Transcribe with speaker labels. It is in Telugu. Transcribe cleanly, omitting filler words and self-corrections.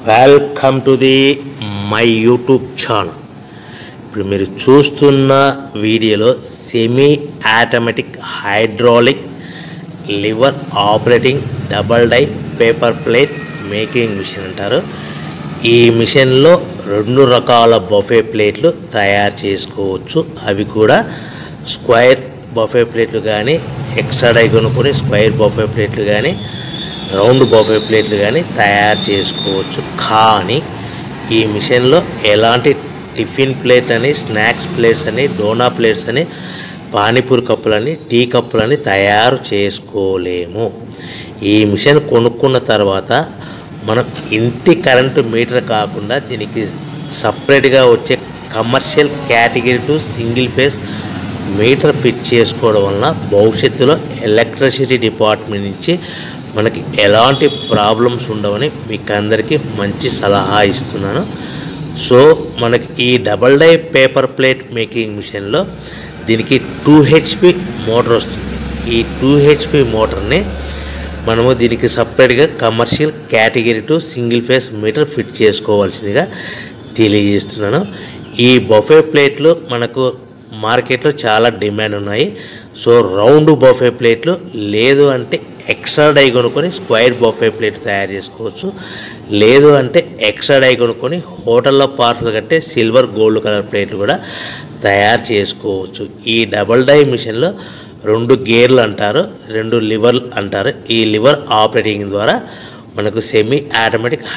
Speaker 1: Welcome to the my YouTube channel. ఇప్పుడు మీరు చూస్తున్న వీడియోలో semi automatic hydraulic lever operating double die paper plate making machine అంటారు. ఈ మిషన్లో 2 రకాల బఫే ప్లేట్లు తయారు చేసుకోవచ్చు. అవి కూడా స్క్వేర్ బఫే ప్లేట్లు కానీ, ఎక్స్ట్రా డై కొనుక్కొని స్క్వేర్ బఫే ప్లేట్లు కానీ, రౌండ్ బఫే ప్లేట్లు కానీ తయారు చేసుకోవచ్చు. కానీ ఈ మిషన్లో ఎలాంటి టిఫిన్ ప్లేట్ అని, స్నాక్స్ ప్లేట్స్ అని, డోనా ప్లేట్స్ అని, పానీపూరి కప్పులని, టీ కప్పులని తయారు చేసుకోలేము. ఈ మిషన్ కొనుక్కున్న తర్వాత మనం ఇంటి కరెంటు మీటర్ కాకుండా దీనికి సపరేట్గా వచ్చే commercial category to single phase metre fit చేసుకోవడం వలన భవిష్యత్తులో ఎలక్ట్రిసిటీ డిపార్ట్మెంట్ నుంచి మనకి ఎలాంటి ప్రాబ్లమ్స్ ఉండవని మీకు అందరికీ మంచి సలహా ఇస్తున్నాను. సో మనకి ఈ double die paper plate making మిషన్లో దీనికి 2 HP మోటార్ వస్తుంది. ఈ 2 HP మోటార్ని మనము దీనికి సపరేట్గా commercial category to single phase metre fit చేసుకోవాల్సిందిగా తెలియజేస్తున్నాను. ఈ బఫే ప్లేట్లు మనకు మార్కెట్లో చాలా డిమాండ్ ఉన్నాయి. సో రౌండ్ బఫే ప్లేట్లు లేదు అంటే ఎక్స్ట్రా డై కొనుక్కొని స్క్వేర్ బఫే ప్లేట్ తయారు చేసుకోవచ్చు. లేదు అంటే ఎక్స్ట్రా డై కొనుక్కొని హోటల్లో పార్సల్ కట్టే సిల్వర్ గోల్డ్ కలర్ ప్లేట్లు కూడా తయారు చేసుకోవచ్చు. ఈ డబల్ డై మిషన్లో 2 గేర్లు అంటారు, 2 లివర్లు అంటారు. ఈ లివర్ ఆపరేటింగ్ ద్వారా మనకు సెమీ ఆటోమేటిక్